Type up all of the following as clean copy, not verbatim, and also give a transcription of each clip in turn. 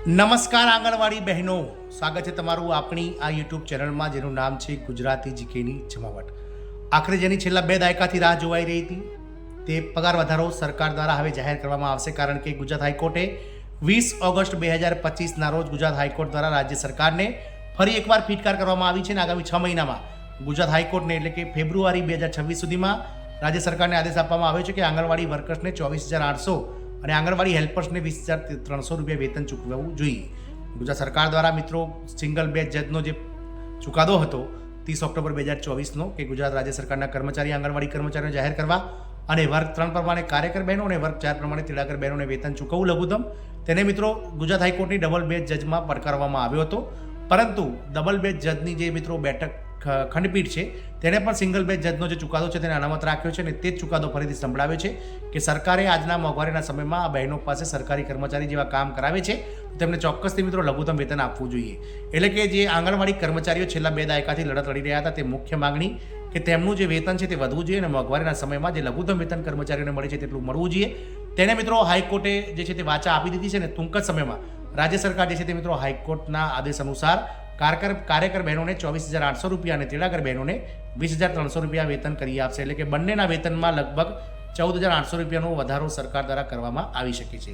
નમસ્કાર આંગણવાડી બહેનો, સ્વાગત છે તમારું આપણી આ યુટ્યુબ ચેનલમાં જેનું નામ છે ગુજરાતી જીકેની જમાવટ. આખરે જેની છેલ્લા 2 દાયકાથી રાહ જોવાઈ રહી હતી તે પગાર વધારો સરકાર દ્વારા હવે જાહેર કરવામાં આવશે, કારણ કે ગુજરાત હાઈકોર્ટે 20 ઓગસ્ટ 2025ના રોજ ગુજરાત હાઈકોર્ટ દ્વારા રાજ્ય સરકારને ફરી એકવાર ફીટકાર કરવામાં આવી છે અને આગામી 6 મહિનામાં ગુજરાત હાઈકોર્ટને એટલે કે ફેબ્રુઆરી 2026 સુધીમાં રાજ્ય સરકારને આદેશ આપવામાં આવ્યો છે કે આંગણવાડી વર્કર્સને 24,800 અને આંગણવાડી હેલ્પર્સને 20,300 રૂપિયા વેતન ચૂકવવું જોઈએ. ગુજરાત સરકાર દ્વારા મિત્રો સિંગલ બેચ જજનો જે ચુકાદો હતો 30 ઓક્ટોબર 2024નો કે ગુજરાત રાજ્ય સરકારના કર્મચારી આંગણવાડી કર્મચારીઓને જાહેર કરવા અને વર્ગ 3 પ્રમાણે કાર્યકર બહેનો અને વર્ગ 4 પ્રમાણે તેડાગર બહેનોને વેતન ચૂકવવું લઘુત્તમ, તેને મિત્રો ગુજરાત હાઈકોર્ટની ડબલ બેચ જજમાં પડકારવામાં આવ્યો હતો. પરંતુ ડબલ બેચ જજની જે મિત્રો બેઠક ખંડપીઠ છે તેણે પણ સિંગલ બેચ જજનો જે ચુકાદો છે તેને અનામત રાખ્યો છે અને તે જ ચુકાદો ફરીથી સંભળાવ્યો છે કે સરકારે આજના મોંઘવારીના સમયમાં આ બહેનો પાસે સરકારી કર્મચારી જેવા કામ કરાવે છે તેમને ચોક્કસથી મિત્રો લઘુત્તમ વેતન આપવું જોઈએ. એટલે કે જે આંગણવાડી કર્મચારીઓ છેલ્લા 2 દાયકાથી લડત લડી રહ્યા હતા તે મુખ્ય માંગણી કે તેમનું જે વેતન છે તે વધવું જોઈએ અને મોંઘવારીના સમયમાં જે લઘુત્તમ વેતન કર્મચારીઓને મળે છે તેટલું મળવું જોઈએ. તેને મિત્રો હાઈકોર્ટે જે છે તે વાચા આપી દીધી છે અને ટૂંક જ સમયમાં રાજ્ય સરકાર જે છે તે મિત્રો હાઈકોર્ટના આદેશ અનુસાર કાર્યકર બહેનોને 24,800 રૂપિયા અને તેડાગર બહેનોને 20,300 રૂપિયા વેતન કરી આપશે. એટલે કે બંનેના વેતનમાં લગભગ 14,800 રૂપિયાનો વધારો સરકાર દ્વારા કરવામાં આવી શકે છે.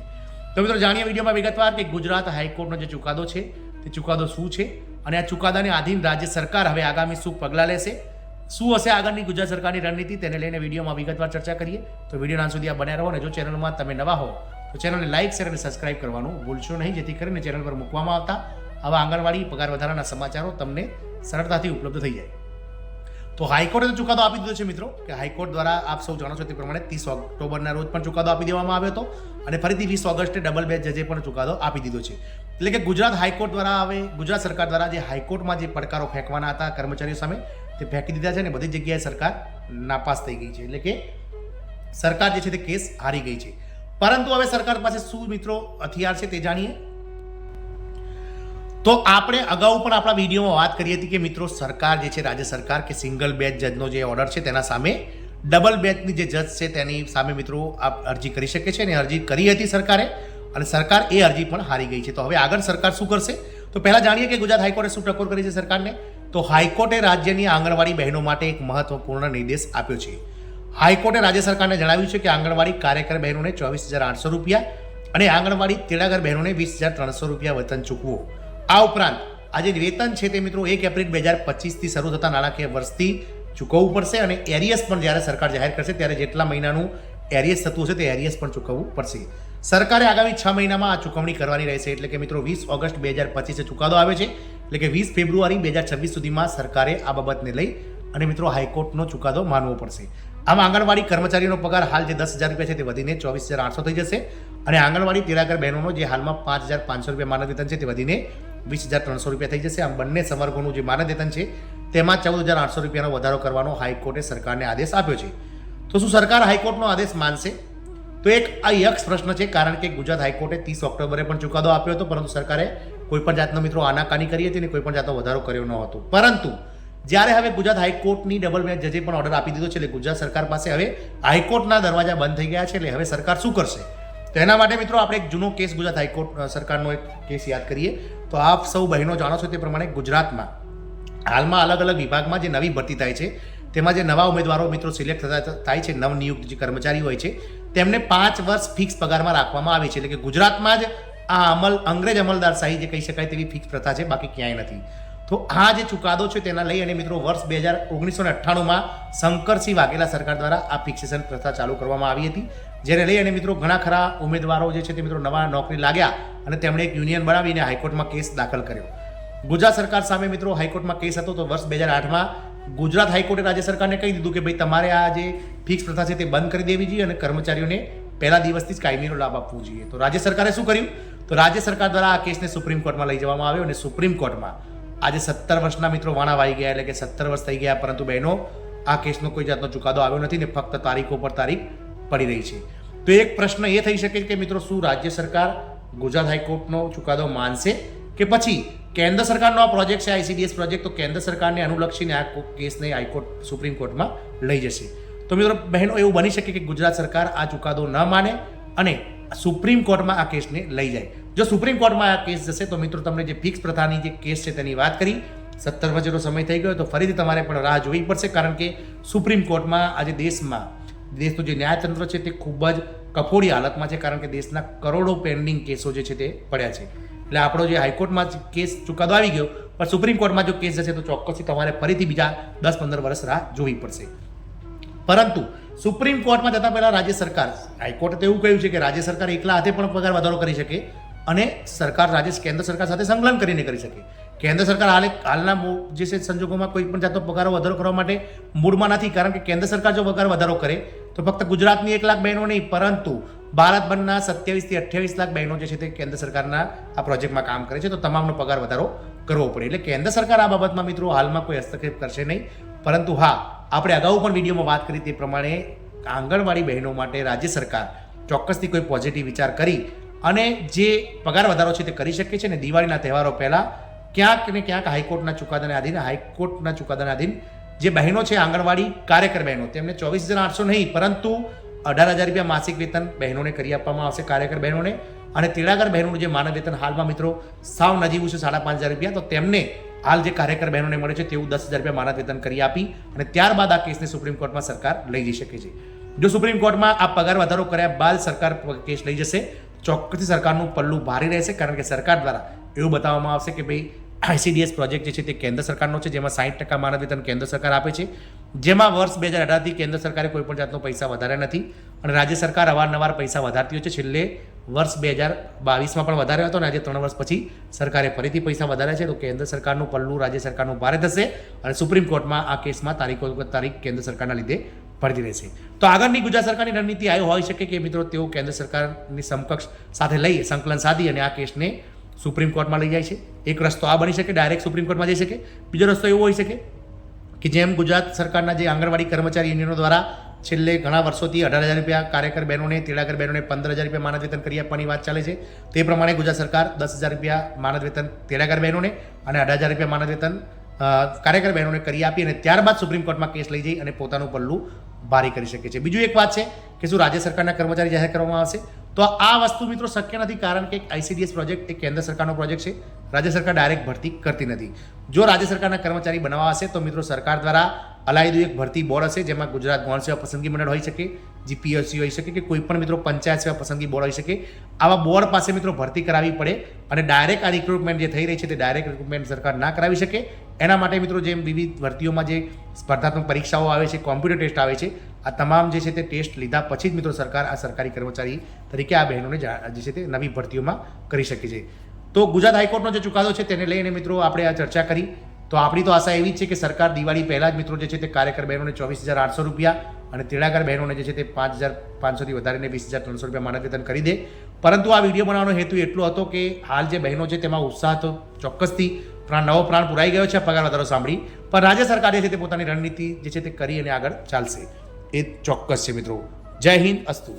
તો મિત્રો જાણીએ વિડીયોમાં વિગતવાર કે ગુજરાત હાઈકોર્ટનો જે ચુકાદો છે તે ચુકાદો શું છે અને આ ચુકાદાને આધીન રાજ્ય સરકાર હવે આગામી શું પગલાં લેશે, શું હશે આગળની ગુજરાત સરકારની રણનીતિ, તેને લઈને વિડીયોમાં વિગતવાર ચર્ચા કરીએ. તો વિડીયોના અંત સુધી આ બન્યા રહો અને જો ચેનલમાં તમે નવા હો તો ચેનલને લાઇક, શેર અને સબસ્ક્રાઇબ કરવાનું ભૂલશો નહીં, જેથી કરીને ચેનલ પર મૂકવામાં આવતા આવા આંગણવાડી પગાર વધારાના સમાચારો તમને સરળતાથી ઉપલબ્ધ થઈ જાય. તો હાઈકોર્ટે ચુકાદો આપી દીધો છે મિત્રો કે હાઈકોર્ટ દ્વારા આપ સૌ જાણો છો તે પ્રમાણે 30 ઓક્ટોબરના રોજ પણ ચુકાદો આપી દેવામાં આવ્યો હતો અને ફરીથી 20 ઓગસ્ટે ડબલ બેચ જજે પણ ચુકાદો આપી દીધો છે. એટલે કે ગુજરાત હાઈકોર્ટ દ્વારા હવે ગુજરાત સરકાર દ્વારા જે હાઈકોર્ટમાં જે પડકારો ફેંકવાના હતા કર્મચારીઓ સામે તે ફેંકી દીધા છે અને બધી જગ્યાએ સરકાર નાપાસ થઈ ગઈ છે. એટલે કે સરકાર જે છે તે કેસ હારી ગઈ છે. પરંતુ હવે સરકાર પાસે શું મિત્રો હથિયાર છે તે જાણીએ. તો આપણે અગાઉ પણ આપણા વિડીયોમાં વાત કરી હતી કે મિત્રો સરકાર જે છે રાજ્ય સરકાર કે સિંગલ બેચ જજનો જે ઓર્ડર છે તેના સામે ડબલ બેચની જે જજ છે તેની સામે મિત્રો આપ અરજી કરી શકે છે અને અરજી કરી હતી સરકારે અને સરકાર એ અરજી પણ હારી ગઈ છે. તો હવે આગળ સરકાર શું કરશે તો પહેલાં જાણીએ કે ગુજરાત હાઈકોર્ટે શું ટકોર કરી છે સરકારને. તો હાઈકોર્ટે રાજ્યની આંગણવાડી બહેનો માટે એક મહત્વપૂર્ણ નિર્દેશ આપ્યો છે. હાઈકોર્ટે રાજ્ય સરકારને જણાવ્યું છે કે આંગણવાડી કાર્યકર બહેનોને 24,800 રૂપિયા અને આંગણવાડી તેડાગર બહેનોને 20,300 રૂપિયા વેતન ચૂકવો. આ ઉપરાંત આ જે વેતન છે તે મિત્રો 1 એપ્રિલ 2025થી શરૂ થતા નાણાકીય વર્ષથી ચૂકવવું પડશે અને એરિયસ પણ જ્યારે સરકાર જાહેર કરશે ત્યારે જેટલા મહિનાનું એરિયસ થતું હશે તે એરિયસ પણ ચૂકવવું પડશે. સરકારે આગામી 6 મહિનામાં આ ચૂકવણી કરવાની રહેશે. એટલે કે મિત્રો 20 ઓગસ્ટ 2025 ચુકાદો આવે છે, એટલે કે 20 ફેબ્રુઆરી 2026 સુધીમાં સરકારે આ બાબતને લઈ અને મિત્રો હાઈકોર્ટનો ચુકાદો માનવો પડશે. આમ આંગણવાડી કર્મચારીનો પગાર હાલ જે 10,000 રૂપિયા છે તે વધીને 24,800 થઈ જશે અને આંગણવાડી તેડાગર બહેનોનો જે હાલમાં 5,500 રૂપિયા માનદ વેતન છે તે વધીને 20,300 રૂપિયા થઈ જશે. આમ બંને સંવર્ગોનું જે માનદ વેતન છે તેમાં 14,800 રૂપિયાનો વધારો કરવાનો હાઈકોર્ટે સરકારને આદેશ આપ્યો છે. તો શું સરકાર હાઈકોર્ટનો આદેશ માનશે? તો એક આ યક્ષ પ્રશ્ન છે, કારણ કે ગુજરાત હાઈકોર્ટે 30 ઓક્ટોબરે પણ ચુકાદો આપ્યો હતો પરંતુ સરકારે કોઈપણ જાતનો મિત્રો આનાકાની કરી હતી અને કોઈપણ જાતનો વધારો કર્યો ન હતો. પરંતુ જ્યારે હવે ગુજરાત હાઈકોર્ટની ડબલ બેચ જજે પણ ઓર્ડર આપી દીધો છે, એટલે ગુજરાત સરકાર પાસે હવે હાઈકોર્ટના દરવાજા બંધ થઈ ગયા છે. એટલે હવે સરકાર શું કરશે તો એના માટે મિત્રો આપણે એક જૂનો કેસ ગુજરાત હાઈકોર્ટ સરકારનો એક કેસ યાદ કરીએ. તો આપ સૌ બહેનો જાણો છો તે પ્રમાણે ગુજરાતમાં હાલમાં અલગ અલગ વિભાગમાં જે નવી ભરતી થાય છે તેમાં જે નવા ઉમેદવારો મિત્રો સિલેક્ટ થાય છે, નવનિયુક્ત જે કર્મચારી હોય છે તેમને 5 વર્ષ ફિક્સ પગારમાં રાખવામાં આવે છે. એટલે કે ગુજરાતમાં જ આ અંગ્રેજ અમલદારશાહી જે કહી શકાય તેવી ફિક્સ પ્રથા છે, બાકી ક્યાંય નથી. તો આ જે ચુકાદો છે તેના લઈ અને મિત્રો વર્ષ 1998માં શંકરસિંહ વાઘેલા સરકાર દ્વારા આ ફિક્સેશન પ્રથા ચાલુ કરવામાં આવી હતી, જેને લઈ અને મિત્રો ઘણા ખરા ઉમેદવારો જે છે તે મિત્રો નવા નોકરી લાગ્યા અને તેમણે એક યુનિયન બનાવીને હાઈકોર્ટમાં કેસ દાખલ કર્યો. ગુજરાત સરકાર સામે મિત્રો હાઈકોર્ટમાં કેસ હતો. તો વર્ષ 2008માં ગુજરાત હાઈકોર્ટે રાજ્ય સરકારને કહી દીધું કે ભાઈ તમારે આ જે ફિક્સ પ્રથા છે તે બંધ કરી દેવી જોઈએ અને કર્મચારીઓને પહેલા દિવસથી જ કાયમીનો લાભ આપવો જોઈએ. તો રાજ્ય સરકારે શું કર્યું તો રાજ્ય સરકાર દ્વારા આ કેસને સુપ્રીમ કોર્ટમાં લઈ જવામાં આવ્યો અને સુપ્રીમ કોર્ટમાં આજે 17 વર્ષના મિત્રો વાણા વાઈ ગયા, એટલે કે 17 વર્ષ થઈ ગયા, પરંતુ બહેનો આ કેસનો કોઈ જાતનો ચુકાદો આવ્યો નથી ને ફક્ત તારીખો પર તારીખ પડી રહી છે. તો એક પ્રશ્ન એ થઈ શકે કે મિત્રો શું રાજ્ય સરકાર ગુજરાત હાઈકોર્ટનો ચુકાદો માનશે કે પછી કેન્દ્ર સરકારનો આ પ્રોજેક્ટ છે ICDS પ્રોજેક્ટ, તો કેન્દ્ર સરકારને અનુલક્ષીને આ કેસને હાઈકોર્ટ સુપ્રીમ કોર્ટમાં લઈ જશે. તો મિત્રો બહેનો એવું બની શકે કે ગુજરાત સરકાર આ ચુકાદો ન માને અને સુપ્રીમ કોર્ટમાં આ કેસને લઈ જાય. જો સુપ્રીમ કોર્ટમાં આ કેસ જશે તો મિત્રો તમને જે ફિક્સ પ્રથાની જે કેસ છે તેની વાત કરી, 17 વચ્ચેનો સમય થઈ ગયો તો ફરીથી તમારે પણ રાહ જોવી પડશે, કારણ કે સુપ્રીમ કોર્ટમાં આજે દેશનું જે ન્યાયતંત્ર છે તે ખૂબ જ કફોડી હાલતમાં છે, કારણ કે દેશના કરોડો પેન્ડિંગ કેસો જે છે તે પડ્યા છે. એટલે આપણો જે હાઈકોર્ટમાં કેસ ચુકાદો આવી ગયો, પણ સુપ્રીમ કોર્ટમાં જો કેસ જશે તો ચોક્કસથી તમારે ફરીથી બીજા 10-15 વર્ષ રાહ જોવી પડશે. પરંતુ સુપ્રીમ કોર્ટમાં જતાં પહેલાં રાજ્ય સરકાર, હાઈકોર્ટે તો એવું કહ્યું છે કે રાજ્ય સરકાર એકલા હાથે પણ પગાર વધારો કરી શકે અને કેન્દ્ર સરકાર સાથે સંકલન કરીને કરી શકે. કેન્દ્ર સરકાર હાલના જે છે સંજોગોમાં કોઈ પણ જાતનો પગાર વધારો કરવા માટે મૂડમાં નથી, કારણ કે કેન્દ્ર સરકાર જો પગાર વધારો કરે તો ફક્ત ગુજરાતની 1 લાખ બહેનો નહીં, પરંતુ ભારતભરના 27 થી 28 લાખ બહેનો જે છે તે કેન્દ્ર સરકારના આ પ્રોજેક્ટમાં કામ કરે છે, તો તમામનો પગાર વધારો કરવો પડે. એટલે કેન્દ્ર સરકાર આ બાબતમાં મિત્રો હાલમાં કોઈ હસ્તક્ષેપ કરશે નહીં. પરંતુ હા, આપણે અગાઉ પણ વિડીયોમાં વાત કરી તે પ્રમાણે આંગણવાડી બહેનો માટે રાજ્ય સરકાર ચોક્કસથી કોઈ પોઝિટિવ વિચાર કરી અને જે પગાર વધારો છે તે કરી શકે છે. અને દિવાળીના તહેવારો પહેલાં ક્યાંક ને ક્યાંક હાઈકોર્ટના ચુકાદાના આધીન જે બહેનો છે આંગણવાડી કાર્યકર બહેનો, તેમને 24,800 નહીં પરંતુ 18,000 રૂપિયા માસિક વેતન બહેનોને કરી આપવામાં આવશે, કાર્યકર બહેનોને. અને તેડાગર બહેનોનું જે માનદ વેતન હાલમાં મિત્રો સાવ નજીવું છે 5,500 રૂપિયા, તો તેમને હાલ જે કાર્યકર બહેનોને મળે છે તેવું 10,000 રૂપિયા માનદ વેતન કરી આપી અને ત્યારબાદ આ કેસને સુપ્રીમ કોર્ટમાં સરકાર લઈ જઈ શકે છે. જો સુપ્રીમ કોર્ટમાં આ પગાર વધારો કર્યા બાદ સરકાર કેસ લઈ જશે, ચોક્કસથી સરકારનું પલ્લું ભારે રહેશે, કારણ કે સરકાર દ્વારા એવું બતાવવામાં આવશે કે ભાઈ ICDS પ્રોજેક્ટ જે છે તે કેન્દ્ર સરકારનો છે, જેમાં 60% માનદ વેતન કેન્દ્ર સરકાર આપે છે, જેમાં વર્ષ 2018થી કેન્દ્ર સરકારે કોઈ પણ જાતનો પૈસા વધાર્યા નથી અને રાજ્ય સરકાર અવારનવાર પૈસા વધારતી હોય છે. છેલ્લે વર્ષ 2022માં પણ વધાર્યો હતો અને આજે 3 વર્ષ પછી સરકારે ફરીથી પૈસા વધાર્યા છે. તો કેન્દ્ર સરકારનું પલ્લું રાજ્ય સરકારનું ભારે થશે અને સુપ્રીમ કોર્ટમાં આ કેસમાં તારીખ કેન્દ્ર સરકારના લીધે પડતી રહેશે. તો આગળની ગુજરાત સરકારની રણનીતિ આવી હોઈ શકે કે મિત્રો તેઓ કેન્દ્ર સરકારની સમકક્ષ સાથે લઈ સંકલન સાધી અને આ કેસને સુપ્રીમ કોર્ટમાં લઈ જાય છે. એક રસ્તો આ બની શકે, ડાયરેક્ટ સુપ્રીમ કોર્ટમાં જઈ શકે. બીજો રસ્તો એવો હોઈ શકે કે જેમ ગુજરાત સરકારના જે આંગણવાડી કર્મચારી યુનિયનો દ્વારા છેલ્લે ઘણા વર્ષોથી 18,000 રૂપિયા કાર્યકર બહેનોને, તેડાગર બહેનોને 15,000 રૂપિયા માનદ વેતન કરી આપવાની વાત ચાલે છે, તે પ્રમાણે ગુજરાત સરકાર 10,000 રૂપિયા માનદ વેતન તેડાગર બહેનોને અને 18,000 રૂપિયા માનદ વેતન કાર્યકર બહેનોને કરી આપી અને ત્યારબાદ સુપ્રીમ કોર્ટમાં કેસ લઈ જઈ અને પોતાનું પલ્લું ભારે કરી શકે છે. બીજું એક વાત છે કે શું રાજ્ય સરકારના કર્મચારી જાહેર કરવામાં આવશે? તો આ વસ્તુ મિત્રો શક્ય નથી, કારણ કે ICDS પ્રોજેક્ટ એ કેન્દ્ર સરકારનો પ્રોજેક્ટ છે, રાજ્ય સરકાર ડાયરેક્ટ ભરતી કરતી નથી. જો રાજ્ય સરકારના કર્મચારી બનાવવા હશે તો મિત્રો સરકાર દ્વારા અલાયદું એક ભરતી બોર્ડ હશે, જેમાં ગુજરાત ગૌણ સેવા પસંદગી મંડળ હોઈ શકે, GPSC હોઈ શકે કે કોઈ પણ મિત્રો પંચાયત સેવા પસંદગી બોર્ડ હોઈ શકે. આવા બોર્ડ પાસે મિત્રો ભરતી કરાવવી પડે અને ડાયરેક્ટ આ રિક્રુટમેન્ટ જે થઈ રહી છે તે ડાયરેક્ટ રિક્રુટમેન્ટ સરકાર ના કરાવી શકે. એના માટે મિત્રો જેમ વિવિધ ભરતીઓમાં જે સ્પર્ધાત્મક પરીક્ષાઓ આવે છે, કોમ્પ્યુટર ટેસ્ટ આવે છે, આ તમામ જે છે તે ટેસ્ટ લીધા પછી જ મિત્રો સરકાર આ સરકારી કર્મચારી તરીકે આ બહેનોને જે છે તે નવી ભરતીઓમાં કરી શકે છે. તો ગુજરાત હાઈકોર્ટનો જે ચુકાદો છે તેને લઈને મિત્રો આપણે આ ચર્ચા કરી. તો આપણી તો આશા એવી જ છે કે સરકાર દિવાળી પહેલાં જ મિત્રો જે છે તે કાર્યકર બહેનોને 24,800 રૂપિયા અને તેડાગર બહેનોને જે છે તે 5,500થી વધારીને 20,300 રૂપિયા માનદ વેતન કરી દે. પરંતુ આ વિડીયો બનાવવાનો હેતુ એટલો હતો કે હાલ જે બહેનો છે તેમાં ઉત્સાહ તો ચોક્કસથી નવો પ્રાણ પુરાઈ ગયો છે પગાર વધારો સાંભળી, પણ રાજ્ય સરકાર જે છે તે પોતાની રણનીતિ જે છે તે કરી અને આગળ ચાલશે, એ ચોક્કસ છે મિત્રો. જય હિન્દ, અસ્તુ.